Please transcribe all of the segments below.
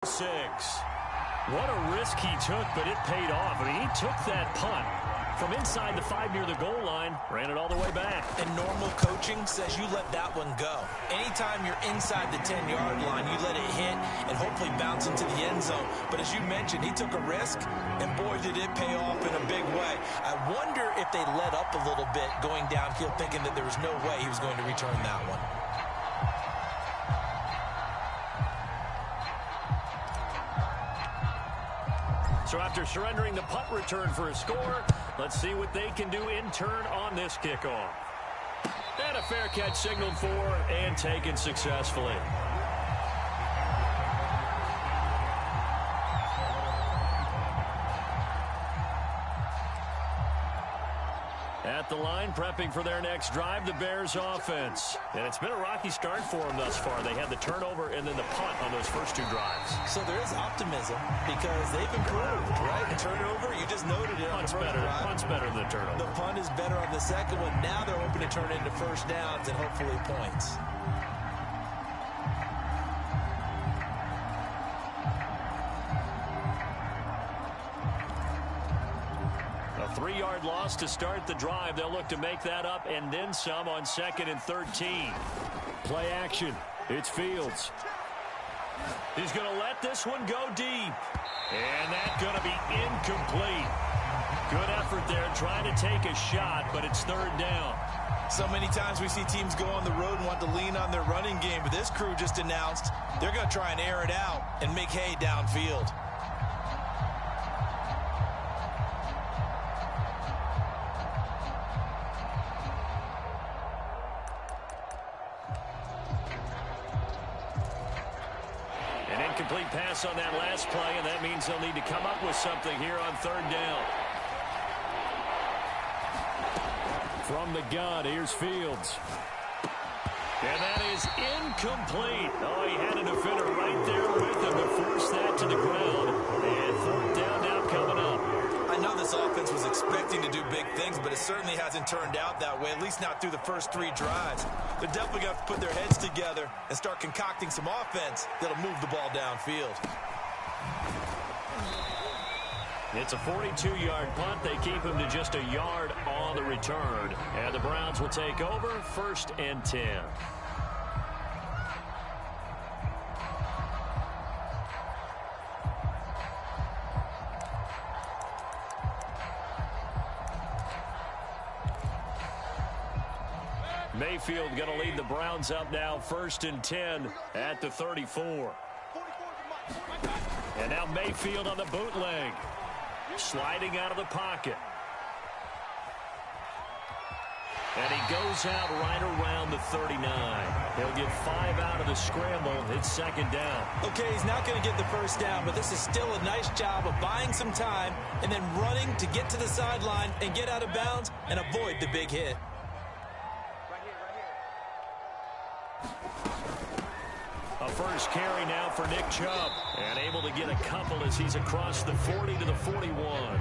6. What a risk he took, but it paid off. I mean, he took that punt from inside the 5 near the goal line, ran it all the way back. And normal coaching says you let that one go. Anytime you're inside the 10-yard line, you let it hit and hopefully bounce into the end zone. But as you mentioned, he took a risk, and boy, did it pay off in a big way. I wonder if they let up a little bit going downfield, thinking that there was no way he was going to return that one. So after surrendering the punt return for a score, let's see what they can do in turn on this kickoff. And a fair catch signaled for and taken successfully. At the line, prepping for their next drive, the Bears offense. And it's been a rocky start for them thus far. They had the turnover and then the punt on those first 2 drives. So there is optimism because they've improved, right? The turnover, you just noted it. Punt's better. Punt's better than the turnover. The punt is better on the second one. Now they're hoping to turn into first downs and hopefully points. A 3-yard loss to start the drive. They'll look to make that up and then some on 2nd and 13. Play action. It's Fields. He's going to let this one go deep. And that's going to be incomplete. Good effort there trying to take a shot, but it's 3rd down. So many times we see teams go on the road and want to lean on their running game, but this crew just announced they're going to try and air it out and make hay downfield. Incomplete pass on that last play, and that means they'll need to come up with something here on 3rd down. From the gun, here's Fields. And that is incomplete. Oh, he had a defender right there with him to force that to the ground. And 4th down now coming up. I know this offense was expecting to do big things, but it certainly hasn't turned out that way, at least not through the first 3 drives. They're definitely going to have to put their heads together and start concocting some offense that'll move the ball downfield. It's a 42-yard punt. They keep him to just a yard on the return. And the Browns will take over 1st and 10. Mayfield going to lead the Browns up now 1st and 10 at the 34. And now Mayfield on the bootleg. Sliding out of the pocket. And he goes out right around the 39. He'll get 5 out of the scramble. It's 2nd down. Okay, he's not going to get the first down, but this is still a nice job of buying some time and then running to get to the sideline and get out of bounds and avoid the big hit. A first carry now for Nick Chubb. And able to get a couple as he's across the 40 to the 41.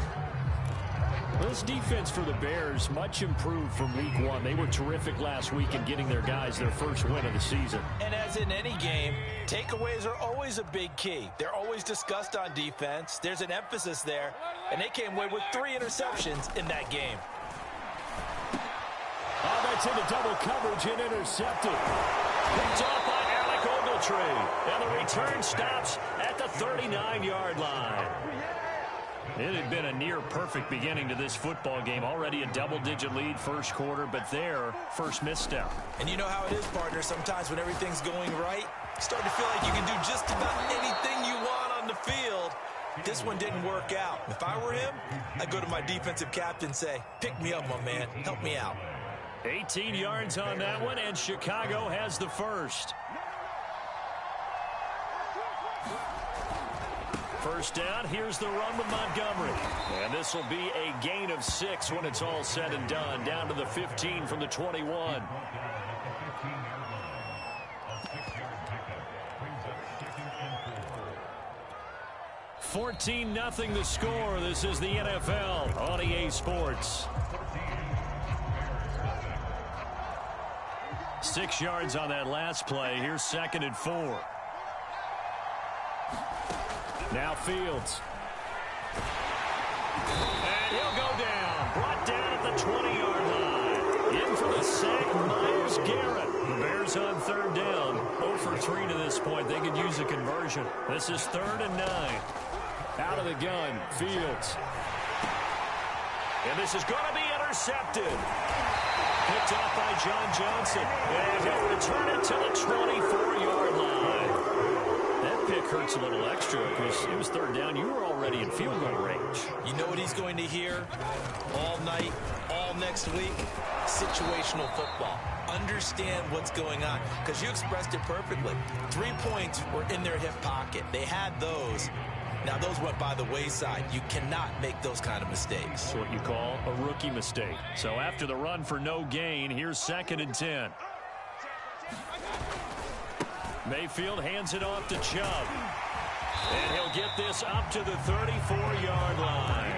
This defense for the Bears, much improved from week 1. They were terrific last week in getting their guys their first win of the season. And as in any game, takeaways are always a big key. They're always discussed on defense. There's an emphasis there. And they came away with 3 interceptions in that game. Oh, that's into double coverage and intercepted. Picked off by Alec Ogletree. And the return stops at the 39-yard line. It had been a near-perfect beginning to this football game. Already a double-digit lead first quarter, but their first misstep. And you know how it is, partner. Sometimes when everything's going right, you start to feel like you can do just about anything you want on the field. This one didn't work out. If I were him, I'd go to my defensive captain and say, pick me up, my man. Help me out. 18 yards on that one, and Chicago has the first. First down, here's the run with Montgomery. And this will be a gain of 6 when it's all said and done. Down to the 15 from the 21. $14-0 the score. This is the NFL on EA Sports. 6 yards on that last play. Here's 2nd and 4. Now Fields. And he'll go down. Brought down at the 20-yard line. In for the sack, Myles Garrett. The Bears on third down. 0 for 3 to this point. They could use a conversion. This is 3rd and 9. Out of the gun, Fields. And this is going to be intercepted. Picked off by John Johnson. And he'll return it to the 24-yard line. That pick hurts a little extra because it was 3rd down. You were already in field goal range. You know what he's going to hear all night, all next week? Situational football. Understand what's going on, because you expressed it perfectly. 3 points were in their hip pocket. They had those. Now, those went by the wayside. You cannot make those kind of mistakes. It's what you call a rookie mistake. So after the run for no gain, here's 2nd and 10. Mayfield hands it off to Chubb. And he'll get this up to the 34-yard line.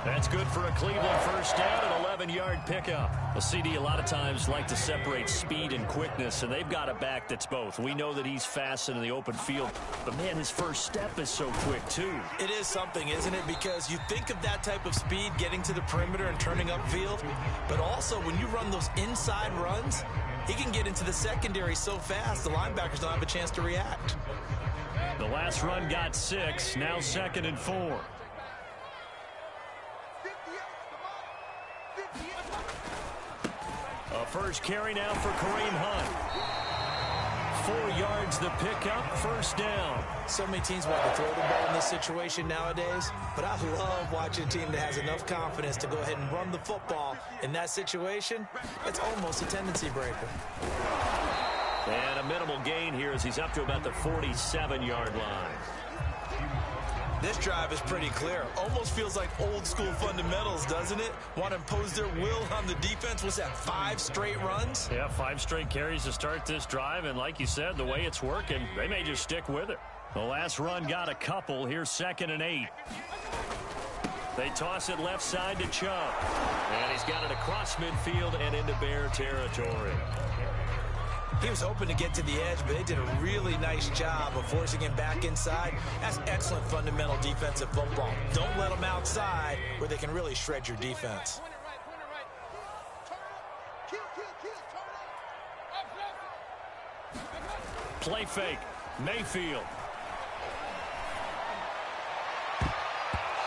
That's good for a Cleveland first down, an 11-yard pickup. A CD a lot of times like to separate speed and quickness, and they've got a back that's both. We know that he's fast in the open field, but, man, his first step is so quick, too. It is something, isn't it? Because you think of that type of speed getting to the perimeter and turning upfield, but also when you run those inside runs, he can get into the secondary so fast the linebackers don't have a chance to react. The last run got 6, now 2nd and 4. A first carry now for Kareem Hunt. 4 yards the pickup, first down. So many teams want to throw the ball in this situation nowadays, but I love watching a team that has enough confidence to go ahead and run the football in that situation. It's almost a tendency breaker. And a minimal gain here as he's up to about the 47-yard line. This drive is pretty clear. Almost feels like old school fundamentals, doesn't it? Want to impose their will on the defense. Was that 5 straight runs? Yeah, 5 straight carries to start this drive. And like you said, the way it's working, they may just stick with it. The last run got a couple. Here's 2nd and 8. They toss it left side to Chubb. And he's got it across midfield and into Bear territory. He was hoping to get to the edge, but they did a really nice job of forcing him back inside. That's excellent fundamental defensive football. Don't let them outside where they can really shred your defense. Play fake. Mayfield.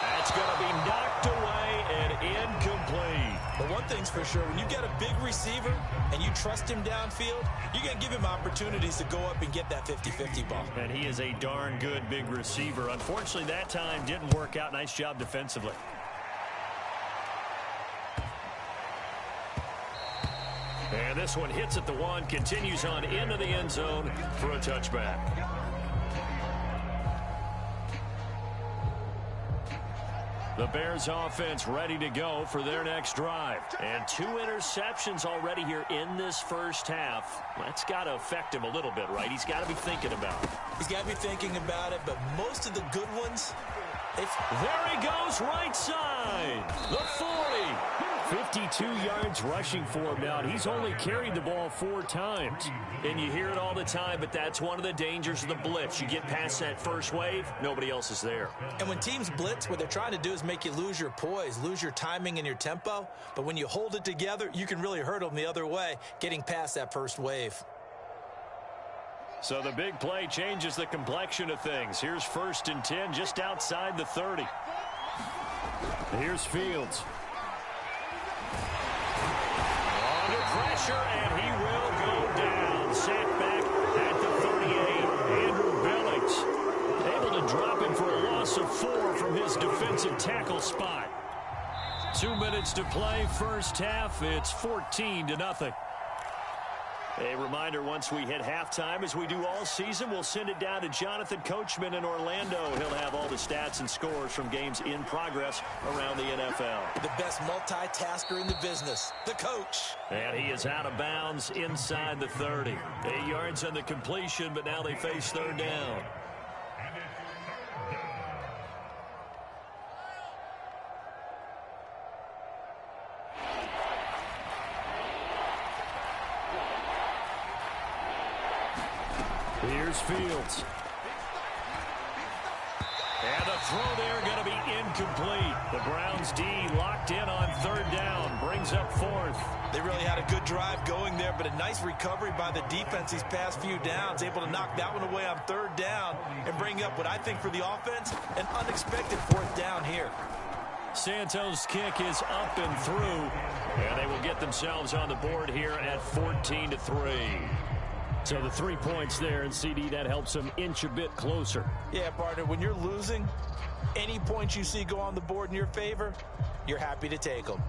That's going to be knocked away and incomplete. But one thing's for sure, when you get a big receiver and you trust him downfield, you're going to give him opportunities to go up and get that 50-50 ball. And he is a darn good big receiver. Unfortunately, that time didn't work out. Nice job defensively. And this one hits at the 1, continues on into the end zone for a touchback. The Bears offense ready to go for their next drive. And 2 interceptions already here in this first half. That's got to affect him a little bit, right? He's got to be thinking about it. He's got to be thinking about it, but most of the good ones, there he goes, right side. The 40. 52 yards rushing for him now. He's only carried the ball 4 times. And you hear it all the time, but that's one of the dangers of the blitz. You get past that first wave, nobody else is there. And when teams blitz, what they're trying to do is make you lose your poise, lose your timing and your tempo. But when you hold it together, you can really hurt them the other way, getting past that first wave. So the big play changes the complexion of things. Here's 1st and 10 just outside the 30. Here's Fields. Under pressure, and he will go down. Sacked back at the 38. Andrew Billings able to drop him for a loss of 4 from his defensive tackle spot. 2 minutes to play, first half. It's 14-0. A reminder, once we hit halftime, as we do all season, we'll send it down to Jonathan Coachman in Orlando. He'll have all the stats and scores from games in progress around the NFL. The best multitasker in the business, the coach. And he is out of bounds inside the 30. 8 yards on the completion, but now they face 3rd down. Here's Fields. throw there going to be incomplete. The Browns D locked in on third down. Brings up fourth. They really had a good drive going there, but a nice recovery by the defense these past few downs. Able to knock that one away on third down and bring up what I think for the offense, an unexpected fourth down here. Santos' kick is up and through, and they will get themselves on the board here at 14-3. So the 3 points there, and CD, that helps them inch a bit closer. Yeah, partner, when you're losing, any points you see go on the board in your favor, you're happy to take them.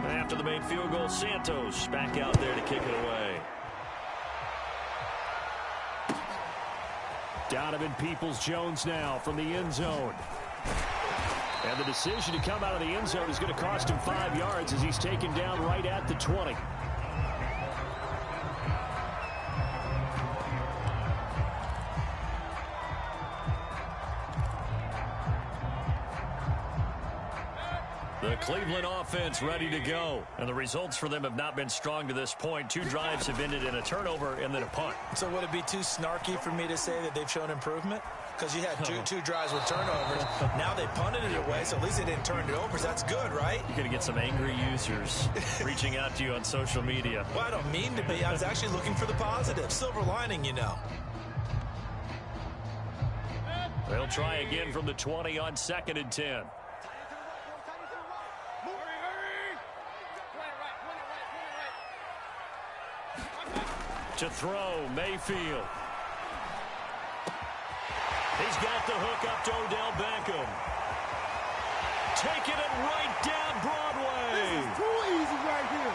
After the main field goal, Santos back out there to kick it away. Donovan Peoples-Jones now from the end zone. And the decision to come out of the end zone is going to cost him 5 yards as he's taken down right at the 20. The Cleveland offense ready to go. And the results for them have not been strong to this point. 2 drives have ended in a turnover and then a punt. So would it be too snarky for me to say that they've shown improvement? Because you had two drives with turnovers. Now they punted it away, so at least they didn't turn it over. So that's good, right? You're going to get some angry users reaching out to you on social media. Well, I don't mean to be. I was actually looking for the positive. Silver lining, you know. They'll try again from the 20 on 2nd and 10. To throw, Mayfield. He's got the hook up to Odell Beckham. Taking it right down Broadway. This is too easy right here.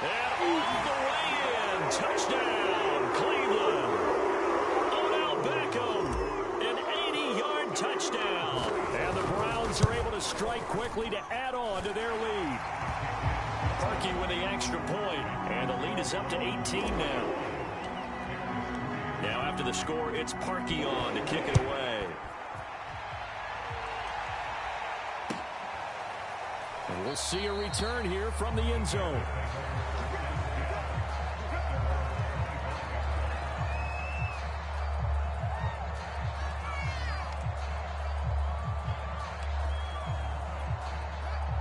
And all the way in. Touchdown, Cleveland. Odell Beckham, an 80-yard touchdown. And the Browns are able to strike quickly to add on to their lead. Parkey with the extra point, and the lead is up to 18 now. Now after the score, it's Parkey on to kick it away. And we'll see a return here from the end zone.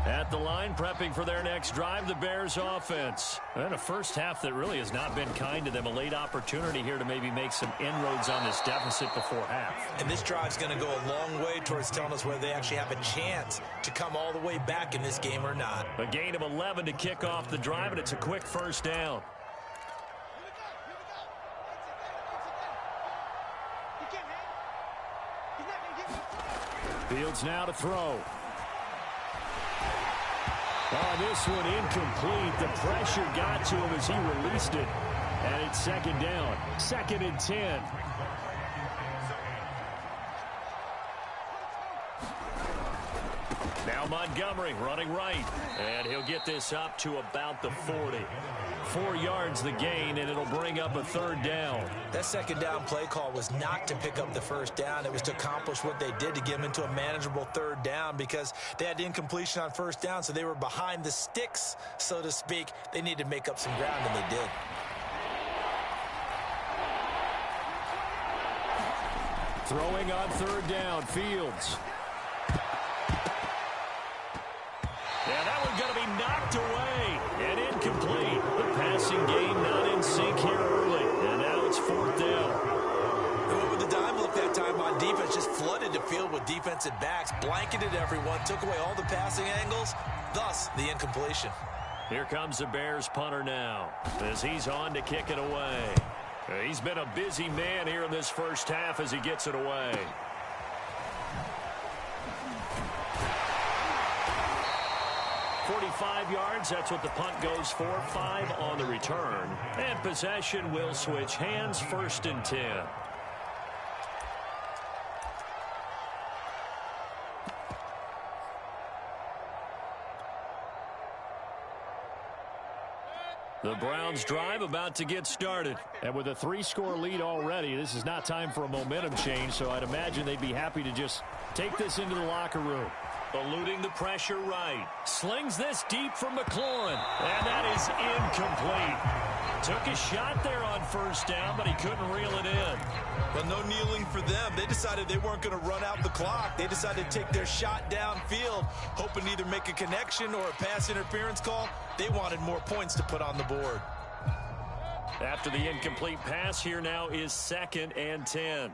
At the line, prepping for their next drive, the Bears offense. And a first half that really has not been kind to them. A late opportunity here to maybe make some inroads on this deficit before half. And this drive's going to go a long way towards telling us whether they actually have a chance to come all the way back in this game or not. A gain of 11 to kick off the drive, and it's a quick first down. Fields now to throw. Oh, this one incomplete. The pressure got to him as he released it. And it's 2nd down. 2nd and 10. Now Montgomery running right. And he'll get this up to about the 40. 4 yards the gain, and it'll bring up a 3rd down. That 2nd down play call was not to pick up the 1st down. It was to accomplish what they did to get them into a manageable 3rd down because they had incompletion on 1st down, so they were behind the sticks, so to speak. They needed to make up some ground, and they did. Throwing on 3rd down, Fields. Yeah, that one's going to be knocked away and incomplete. The passing game not in sync here early, and now it's 4th down. And with the dime look that time on defense, just flooded the field with defensive backs, blanketed everyone, took away all the passing angles, thus the incompletion. Here comes the Bears punter now as he's on to kick it away. He's been a busy man here in this first half as he gets it away. .45 yards, that's what the punt goes for. 5 on the return. And possession will switch hands, 1st and 10. The Browns drive about to get started. And with a 3-score lead already, this is not time for a momentum change, so I'd imagine they'd be happy to just take this into the locker room. Eluding the pressure right. Slings this deep for McLaurin. And that is incomplete. Took a shot there on first down, but he couldn't reel it in. But no kneeling for them. They decided they weren't going to run out the clock. They decided to take their shot downfield, hoping to either make a connection or a pass interference call. They wanted more points to put on the board. After the incomplete pass, here now is 2nd and 10.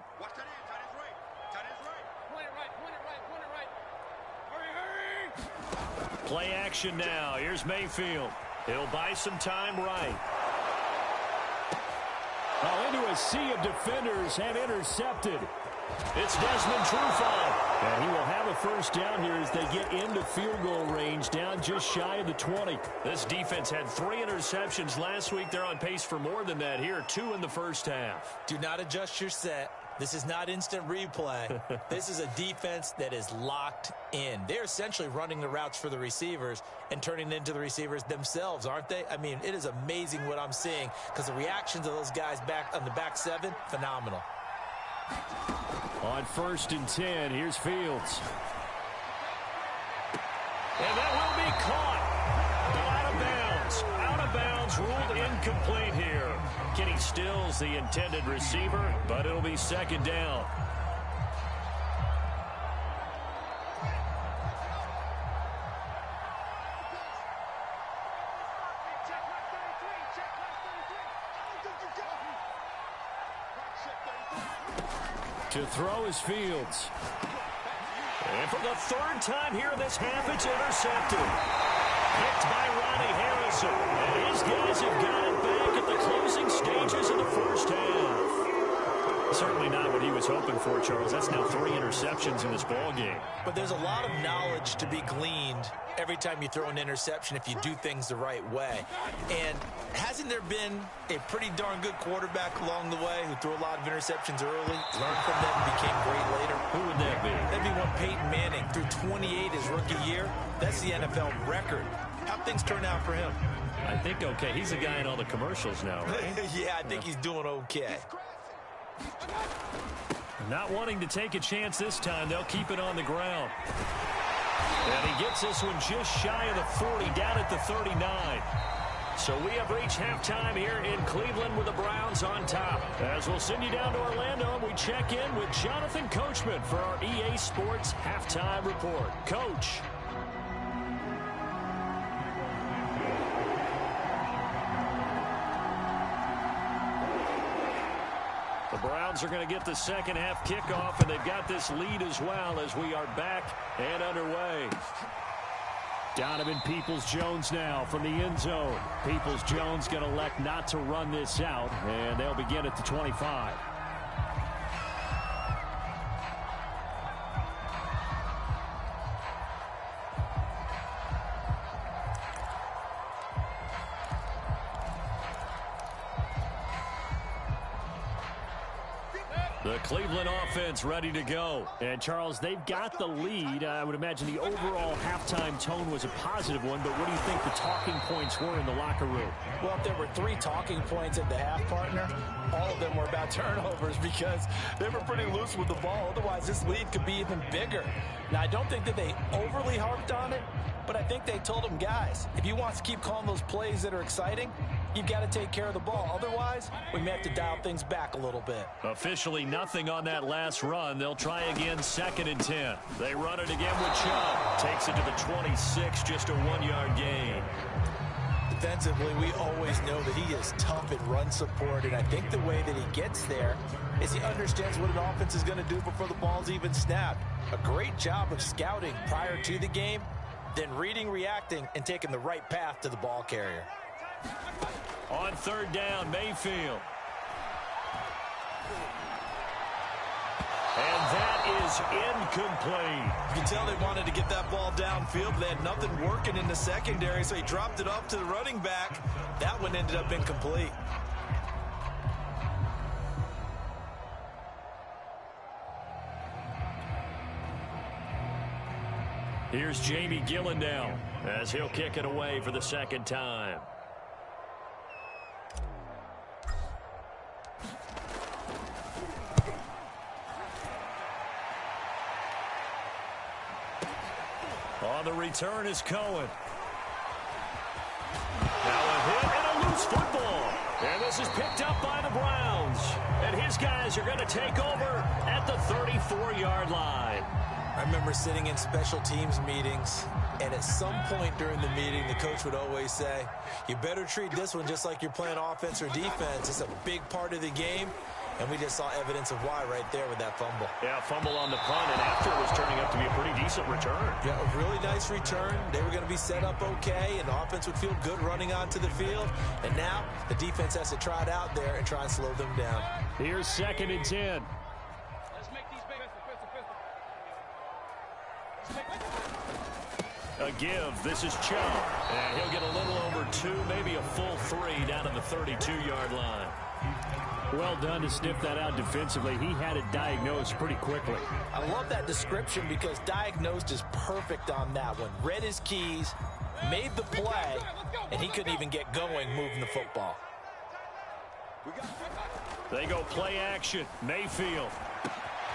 Play action now. Here's Mayfield. He'll buy some time right. Into a sea of defenders and intercepted. It's Desmond Trufant. And he will have a first down here as they get into field goal range, down just shy of the 20. This defense had 3 interceptions last week. They're on pace for more than that here, 2 in the first half. Do not adjust your set. This is not instant replay. This is a defense that is locked in. They're essentially running the routes for the receivers and turning into the receivers themselves, aren't they? I mean, it is amazing what I'm seeing because the reactions of those guys back on the back 7, phenomenal. On 1st and 10, here's Fields. And that will be caught. But out of bounds. Out of bounds, ruled incomplete here. Kenny Stills the intended receiver, but it'll be 2nd down. To throw is Fields. And for the 3rd time here this half, it's intercepted. Picked by Ronnie Harrison. And his guys have got it back at the closing stages of the first half. Certainly not what he was hoping for, Charles. That's now 3 interceptions in this ball game. But there's a lot of knowledge to be gleaned every time you throw an interception if you do things the right way. And hasn't there been a pretty darn good quarterback along the way who threw a lot of interceptions early, learned from them, and became great later? Who would that be? That'd be one Peyton Manning threw 28 his rookie year. That's the NFL record. How'd things turn out for him? I think okay. He's the guy in all the commercials now, right? Yeah, I think he's doing okay. Not wanting to take a chance this time, they'll keep it on the ground. And he gets this one just shy of the 40, down at the 39. So we have reached halftime here in Cleveland with the Browns on top. As we'll send you down to Orlando, and we check in with Jonathan Coachman for our EA Sports Halftime Report. Coach. The Browns are going to get the second half kickoff, and they've got this lead as well as we are back and underway. Donovan Peoples-Jones now from the end zone. Peoples-Jones going to elect not to run this out, and they'll begin at the 25. The Cleveland offense ready to go. And, Charles, they've got the lead. I would imagine the overall halftime tone was a positive one, but what do you think the talking points were in the locker room? Well, if there were 3 talking points at the half, partner, all of them were about turnovers because they were pretty loose with the ball. Otherwise, this lead could be even bigger. Now, I don't think that they overly harped on it, but I think they told them, guys, if you want to keep calling those plays that are exciting, you've got to take care of the ball. Otherwise, we may have to dial things back a little bit. Officially nothing on that last run. They'll try again, 2nd and 10. They run it again with Chubb. Takes it to the 26, just a 1-yard gain. Defensively, we always know that he is tough in run support, and I think the way that he gets there is he understands what an offense is going to do before the ball's even snapped. A great job of scouting prior to the game, then reading, reacting, and taking the right path to the ball carrier. On 3rd down, Mayfield. And that is incomplete. You can tell they wanted to get that ball downfield, but they had nothing working in the secondary, so he dropped it off to the running back. That one ended up incomplete. Here's Jamie Gillen now, as he'll kick it away for the 2nd time. On the return is Cohen. Now a hit and a loose football. And this is picked up by the Browns. And his guys are going to take over at the 34-yard line. I remember sitting in special teams meetings, and at some point during the meeting, the coach would always say, you better treat this one just like you're playing offense or defense. It's a big part of the game. And we just saw evidence of why right there with that fumble. Yeah, fumble on the punt, and after it was turning up to be a pretty decent return. Yeah, a really nice return. They were going to be set up okay, and the offense would feel good running onto the field. And now the defense has to try it out there and try and slow them down. Here's 2nd and 10. A give. This is Chubb. And he'll get a little over 2, maybe a full 3 down to the 32-yard line. Well done to sniff that out defensively. He had it diagnosed pretty quickly. I love that description because diagnosed is perfect on that one. Read his keys, made the play, and he couldn't even get going moving the football. They go play action. Mayfield.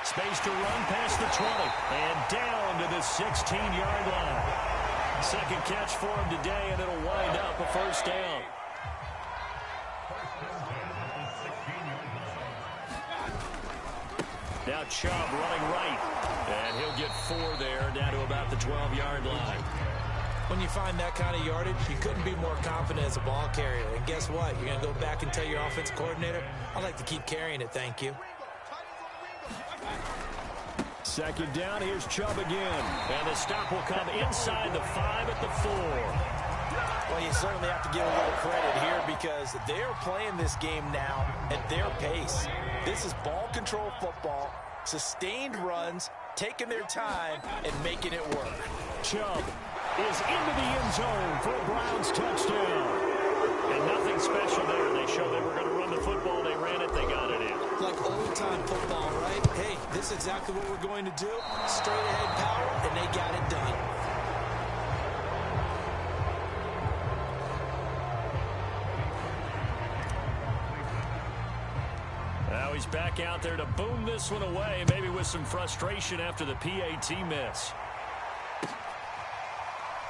Space to run past the 20 and down to the 16-yard line. Second catch for him today, and it'll wind up a first down. Now Chubb running right, and he'll get 4 there, down to about the 12-yard line. When you find that kind of yardage, you couldn't be more confident as a ball carrier. And guess what? You're going to go back and tell your offensive coordinator, I'd like to keep carrying it, thank you. Second down, here's Chubb again. And the stop will come inside the 5 at the 4. Well, you certainly have to give a little credit here because they're playing this game now at their pace. This is ball control football, sustained runs, taking their time, and making it work. Chubb is into the end zone for a Browns touchdown. And nothing special there. They showed they were going to run the football. They ran it. They got it in. Like old-time football, right? Hey, this is exactly what we're going to do. Straight-ahead power, and they got it done. Now he's back out there to boom this one away, maybe with some frustration after the PAT miss.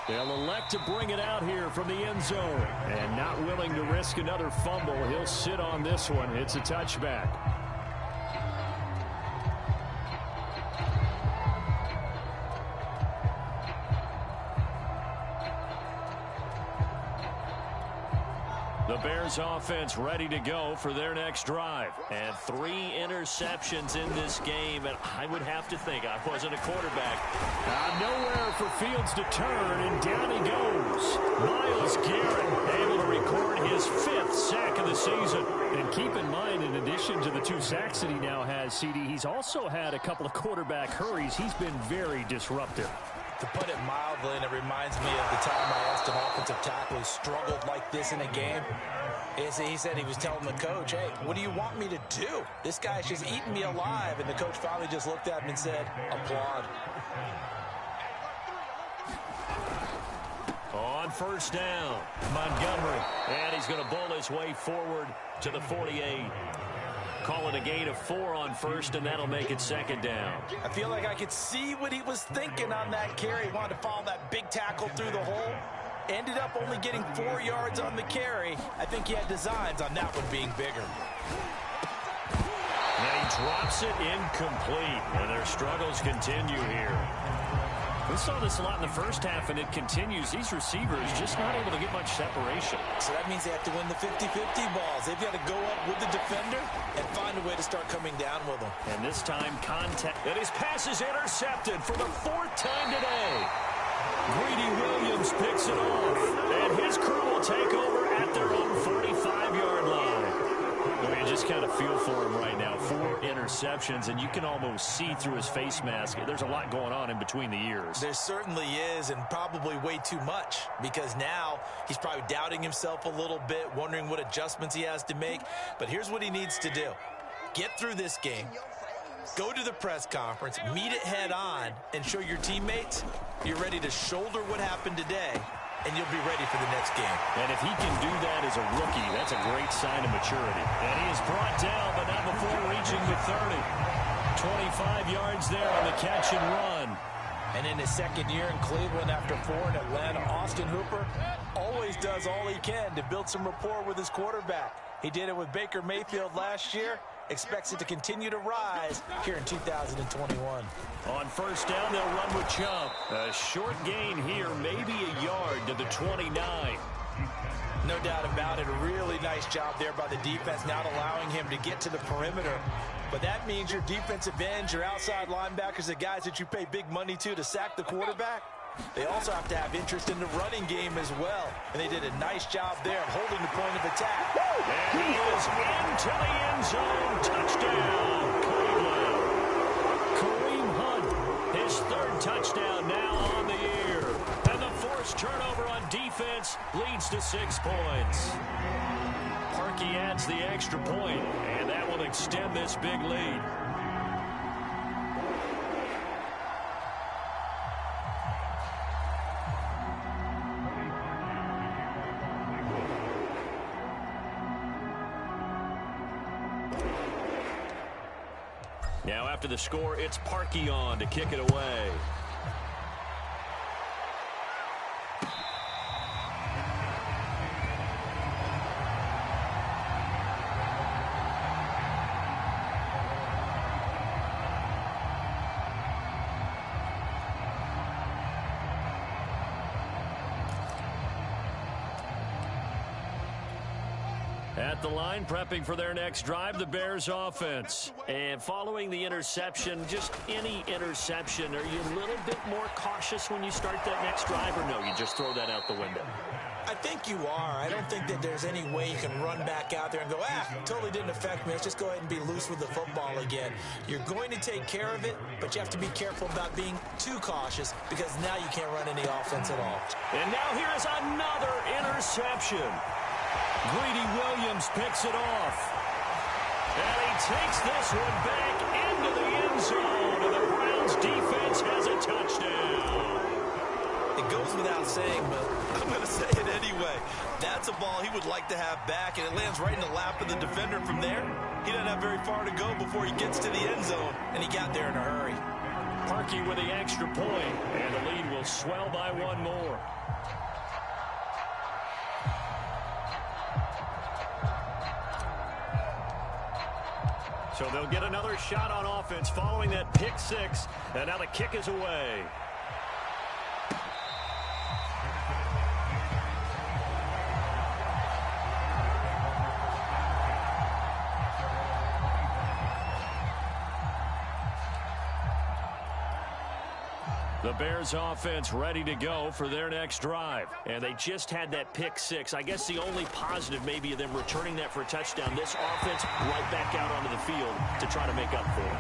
They'll elect to bring it out here from the end zone. And not willing to risk another fumble. He'll sit on this one. It's a touchback. The Bears offense ready to go for their next drive. And 3 interceptions in this game. And I would have to think, I wasn't a quarterback. Nowhere for Fields to turn, and down he goes. Myles Garrett able to record his 5th sack of the season. And keep in mind, in addition to the 2 sacks that he now has, CD, he's also had a couple of quarterback hurries. He's been very disruptive. To put it mildly, and it reminds me of the time I asked an offensive tackle who struggled like this in a game. He said he was telling the coach, hey, what do you want me to do? This guy's just eating me alive. And the coach finally just looked at him and said, applaud. On first down, Montgomery. And he's going to bull his way forward to the 48. Call it a gain of 4 on first, and that'll make it 2nd down. I feel like I could see what he was thinking on that carry. He wanted to follow that big tackle through the hole. Ended up only getting 4 yards on the carry. I think he had designs on that one being bigger. Now he drops it incomplete, and their struggles continue here. We saw this a lot in the first half, and it continues. These receivers just not able to get much separation. So that means they have to win the 50-50 balls. They've got to go up with the defender and find a way to start coming down with them. And this time, contact. And his pass is intercepted for the 4th time today. Greedy Williams picks it off, and his crew will take over at their own 45-yard line. You just kind of feel for him right now. 4 interceptions, and you can almost see through his face mask. There's a lot going on in between the ears. There certainly is, and probably way too much, because now he's probably doubting himself a little bit, wondering what adjustments he has to make. But here's what he needs to do. Get through this game, go to the press conference, meet it head on, and show your teammates you're ready to shoulder what happened today, and you'll be ready for the next game. And if he can do that as a rookie, that's a great sign of maturity. And he is brought down, but not before reaching the 30. 25 yards there on the catch and run. And in his second year in Cleveland after 4 in Atlanta, Austin Hooper always does all he can to build some rapport with his quarterback. He did it with Baker Mayfield last year. Expects it to continue to rise here in 2021. On first down, they'll run with Chubb. A short gain here, maybe a yard to the 29. No doubt about it. A really nice job there by the defense, not allowing him to get to the perimeter. But that means your defensive ends, your outside linebackers, the guys that you pay big money to sack the quarterback, they also have to have interest in the running game as well. And they did a nice job there of holding the point of attack. And he is into the end zone. Touchdown, Cleveland. Kareem Hunt, his third touchdown now on the year. And the forced turnover on defense leads to 6 points. Parkey adds the extra point, and that will extend this big lead. Now after the score, it's Parkey on to kick it away. At the line, prepping for their next drive, the Bears offense. And following the interception, just any interception, are you a little bit more cautious when you start that next drive, or no, you just throw that out the window? I think you are. I don't think that there's any way you can run back out there and go, totally didn't affect me. Let's just go ahead and be loose with the football again. You're going to take care of it, but you have to be careful about being too cautious because now you can't run any offense at all. And now here is another interception. Greedy Williams picks it off. And he takes this one back into the end zone. And the Browns defense has a touchdown. It goes without saying, but I'm going to say it anyway. That's a ball he would like to have back, and it lands right in the lap of the defender from there. He doesn't have very far to go before he gets to the end zone, and he got there in a hurry. Parkey with the extra point, and the lead will swell by 1 more. So they'll get another shot on offense following that pick 6. And now the kick is away. The Bears offense ready to go for their next drive. And they just had that pick 6. I guess the only positive maybe of them returning that for a touchdown. This offense right back out onto the field to try to make up for it.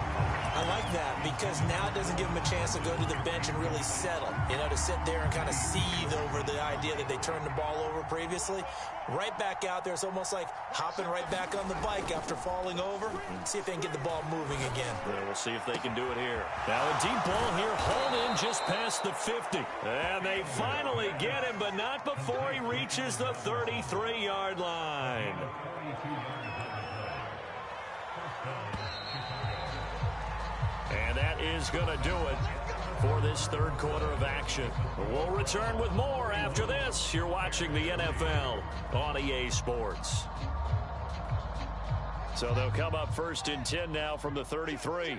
I like that because now it doesn't give them a chance to go to the bench and really settle. To sit there and kind of seethe over the idea that they turned the ball over previously. Right back out there. It's almost like hopping right back on the bike after falling over. See if they can get the ball moving again. Yeah, we'll see if they can do it here. Now a deep ball here, hauled in just past the 50. And they finally get him, but not before he reaches the 33-yard line. And that is going to do it for this third quarter of action. We'll return with more after this. You're watching the NFL on EA Sports. So they'll come up first and 10 now from the 33.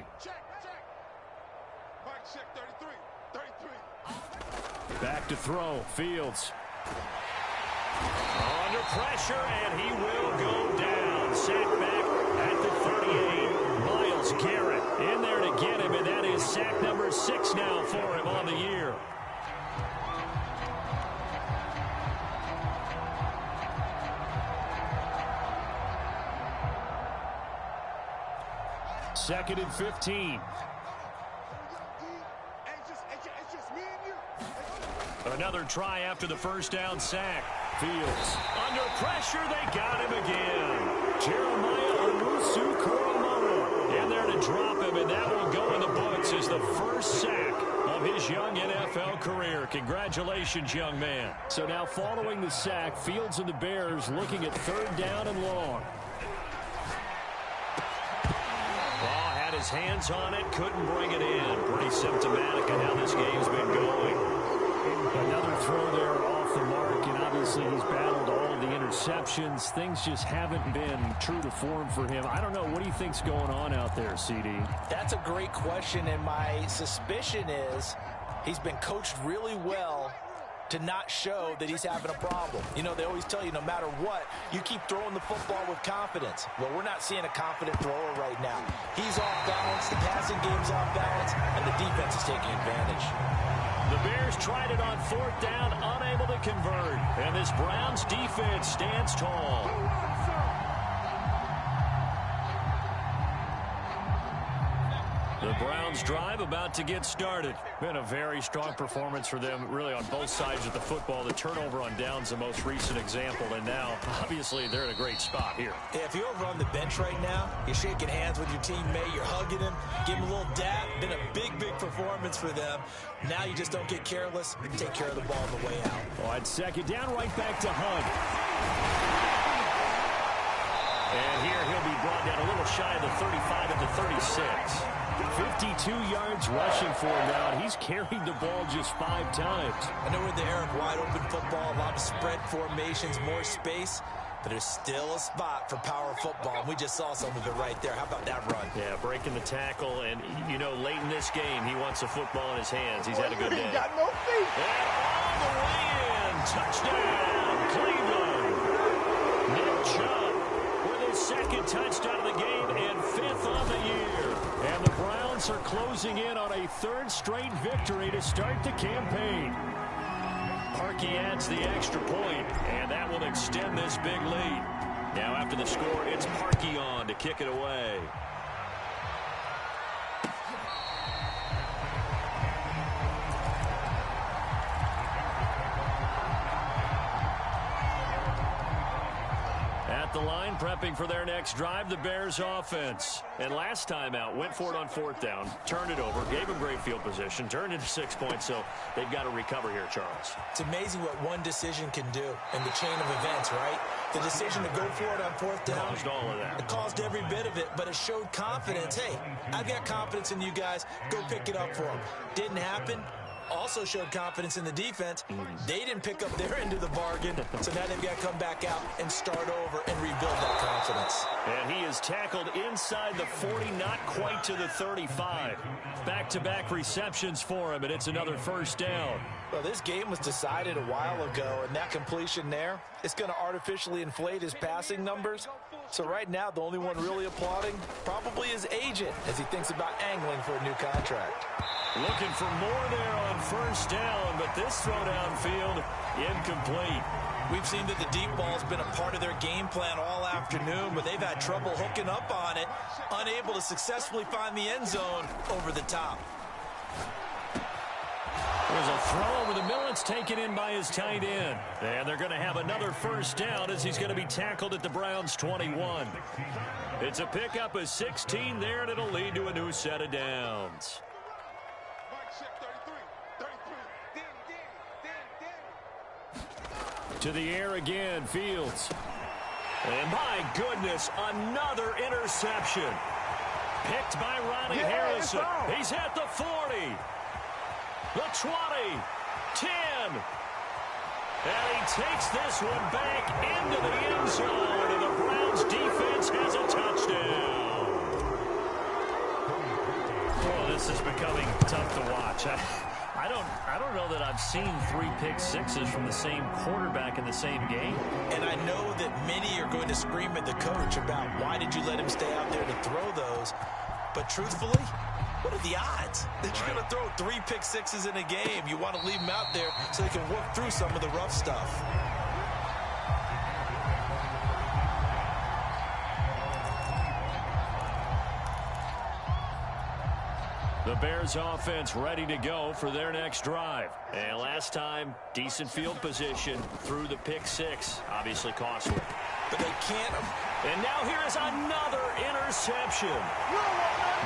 Back to throw. Fields. Under pressure, and he will go down. Sack back at the 38. Myles Garrett in there to get him, and that is sack number 6 now for him on the year. Second and 15. Another try after the first down sack. Fields under pressure. They got him again. Jeremiah Owusu-Koramoah in there to drop him, and that will go in the books as the first sack of his young NFL career. Congratulations, young man. So now following the sack, Fields and the Bears looking at third down and long. his hands on it, couldn't bring it in. Pretty symptomatic of how this game's been going. Another throw there off the mark, and obviously he's battled all of the interceptions. Things just haven't been true to form for him. I don't know. What do you think's going on out there, CD? That's a great question, and my suspicion is he's been coached really well to not show that he's having a problem. You know, they always tell you no matter what, you keep throwing the football with confidence. Well, we're not seeing a confident thrower right now. He's off balance, the passing game's off balance, and the defense is taking advantage. The Bears tried it on 4th down, unable to convert. And this Browns defense stands tall. The Browns drive about to get started. Been a very strong performance for them, really, on both sides of the football. The turnover on downs, the most recent example, and now, obviously, they're in a great spot here. Yeah, if you're over on the bench right now, you're shaking hands with your teammate, you're hugging him, give him a little dap. Been a big, big performance for them. Now you just don't get careless, take care of the ball on the way out. Oh, on 2nd down, right back to Hunt. And here he'll be brought down a little shy of the 35 at the 36. 52 yards rushing for him now, and he's carried the ball just 5 times. I know we're in the era of wide-open football, a lot of spread formations, more space, but there's still a spot for power football, and we just saw some of it right there. How about that run? Yeah, breaking the tackle, and, you know, late in this game, he wants the football in his hands. He's had a good day. He got no feet. And all the way in. Touchdown, Cleveland. Nick Chubb with his 2nd touchdown of the game and 5th on the year. And the Browns are closing in on a 3rd straight victory to start the campaign. Parkey adds the extra point, and that will extend this big lead. Now after the score, it's Parkey on to kick it away. At the line, prepping for their next drive, the Bears offense. And last time out, went for it on 4th down, turned it over, gave them great field position, turned into 6 points, so they've got to recover here, Charles. It's amazing what one decision can do in the chain of events, right? The decision to go for it on 4th down. Caused all of that. It caused every bit of it, but it showed confidence. Hey, I've got confidence in you guys. Go pick it up for them. Didn't happen. Also showed confidence in the defense. They didn't pick up their end of the bargain, so now they've got to come back out and start over and rebuild that confidence. And he is tackled inside the 40, not quite to the 35. Back-to-back receptions for him, and it's another 1st down. Well, this game was decided a while ago, and that completion there, it's going to artificially inflate his passing numbers. So right now, the only one really applauding probably his agent as he thinks about angling for a new contract. Looking for more there on 1st down, but this throw downfield, incomplete. We've seen that the deep ball's been a part of their game plan all afternoon, but they've had trouble hooking up on it, unable to successfully find the end zone over the top. There's a throw over the middle. It's taken in by his tight end. And they're going to have another 1st down as he's going to be tackled at the Browns' 21. It's a pickup of 16 there, and it'll lead to a new set of downs. To the air again, Fields. And my goodness, another interception. Picked by Ronnie Harrison. He's at the 40. The 20. 10. And he takes this one back into the end zone. And the Browns defense has a touchdown. Oh, this is becoming tough to watch. I don't know that I've seen 3 pick-sixes from the same quarterback in the same game. And I know that many are going to scream at the coach about why did you let him stay out there to throw those. But truthfully, what are the odds that you're going to throw 3 pick-sixes in a game? You want to leave them out there so they can work through some of the rough stuff. The Bears offense ready to go for their next drive. And last time, decent field position through the pick-6. Obviously costly. But they can't. And now here is another interception.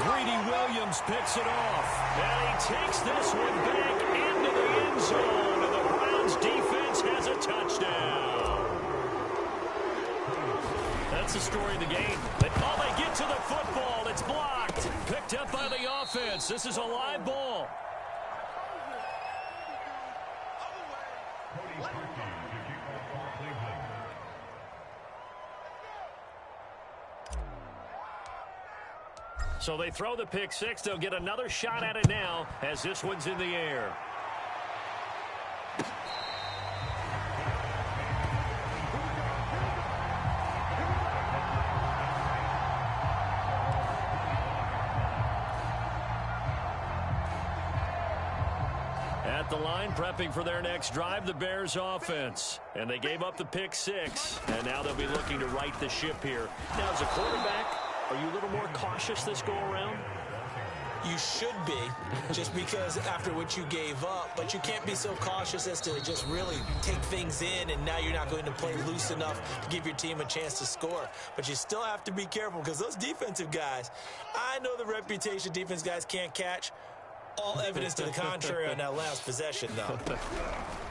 Greedy Williams picks it off. And he takes this one back into the end zone. And the Browns defense has a touchdown. That's the story of the game. Oh, they get to the football. It's blocked. Picked up by the offense. This is a live ball. So they throw the pick six. They'll get another shot at it now as this one's in the air. At the line, prepping for their next drive, the Bears offense. And they gave up the pick six, and now they'll be looking to right the ship here. Now, as a quarterback, are you a little more cautious this go-around? You should be, just because after what you gave up, but you can't be so cautious as to just really take things in, and now you're not going to play loose enough to give your team a chance to score. But you still have to be careful, because those defensive guys, I know the reputation defense guys can't catch. All evidence to the contrary on that last possession, though.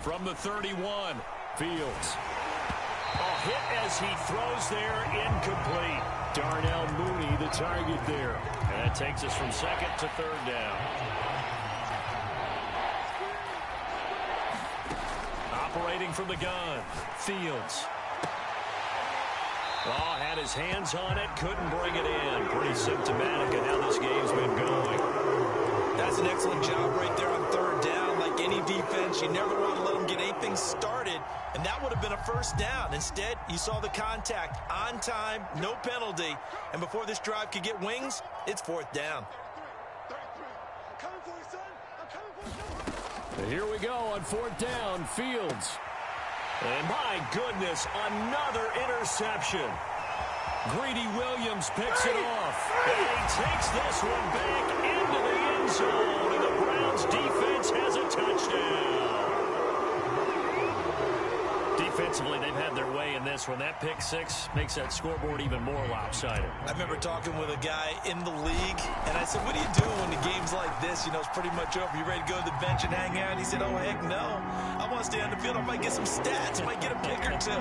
From the 31, Fields. A hit as he throws there, incomplete. Darnell Mooney, the target there. And that takes us from second to third down. Operating from the gun, Fields. Oh, had his hands on it, couldn't bring it in. Pretty symptomatic of how this game's been going. That's an excellent job right there on third down. Like any defense, you never want to let them get anything started, and that would have been a first down. Instead, you saw the contact on time, no penalty, and before this drive could get wings, it's fourth down. Here we go on fourth down, Fields. And my goodness, another interception. Greedy Williams picks it off. And he takes this one back into the end zone. And the Browns defense has a touchdown. Defensively, they've had their way in this one. That pick six makes that scoreboard even more lopsided. I remember talking with a guy in the league, and I said, what do you do when the game's like this? You know, it's pretty much over. You ready to go to the bench and hang out? He said, oh, heck no. I want to stay on the field. I might get some stats. I might get a pick or two.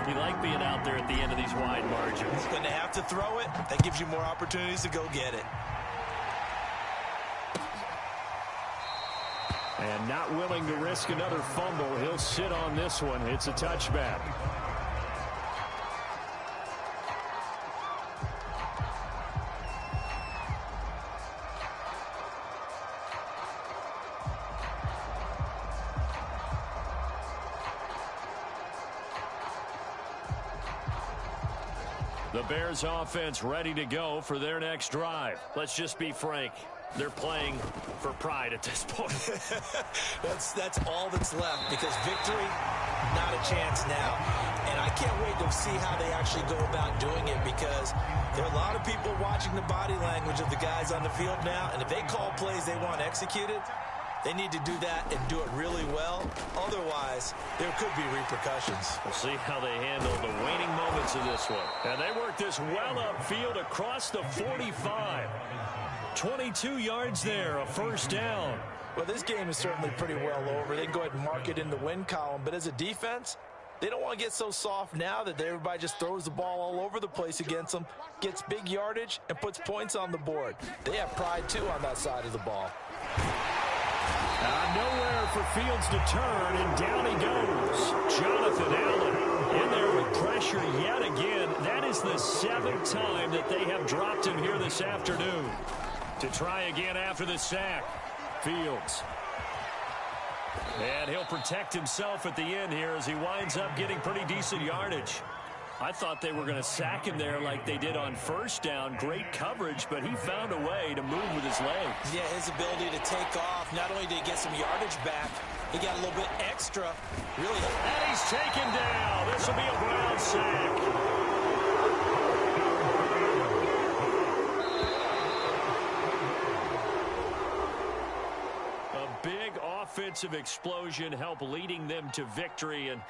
You like being out there at the end of these wide margins. When they have to throw it, that gives you more opportunities to go get it. And not willing to risk another fumble. He'll sit on this one. It's a touchback. The Bears offense ready to go for their next drive. Let's just be frank. They're playing for pride at this point. That's all that's left, because victory, not a chance now. And I can't wait to see how they actually go about doing it, because there are a lot of people watching the body language of the guys on the field now, and if they call plays they want executed, they need to do that and do it really well. Otherwise, there could be repercussions. We'll see how they handle the waning moments of this one. And they work this well upfield across the 45. 22 yards there, a first down. Well, this game is certainly pretty well over. They can go ahead and mark it in the win column. But as a defense, they don't want to get so soft now that everybody just throws the ball all over the place against them, gets big yardage, and puts points on the board. They have pride, too, on that side of the ball. Nowhere for Fields to turn, and down he goes. Jonathan Allen in there with pressure yet again. That is the 7th time that they have dropped him here this afternoon. To try again after the sack, Fields. And he'll protect himself at the end here as he winds up getting pretty decent yardage. I thought they were going to sack him there like they did on first down. Great coverage, but he found a way to move with his legs. Yeah, his ability to take off. Not only did he get some yardage back, he got a little bit extra. Really. And he's taken down. This will be a Brown sack. Offensive explosion help leading them to victory, and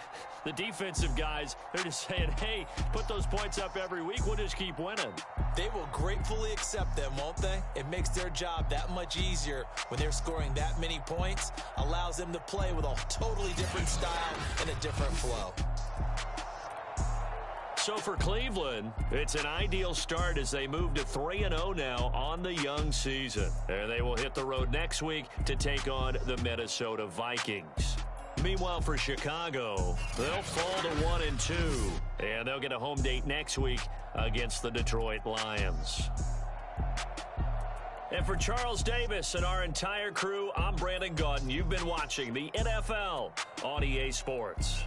the defensive guys, they're just saying, hey, put those points up every week, we'll just keep winning. They will gratefully accept them, won't they? It makes their job that much easier when they're scoring that many points, allows them to play with a totally different style and a different flow. So for Cleveland, it's an ideal start as they move to 3-0 now on the young season. And they will hit the road next week to take on the Minnesota Vikings. Meanwhile, for Chicago, they'll fall to 1-2, and they'll get a home date next week against the Detroit Lions. And for Charles Davis and our entire crew, I'm Brandon Gaudin. You've been watching the NFL on EA Sports.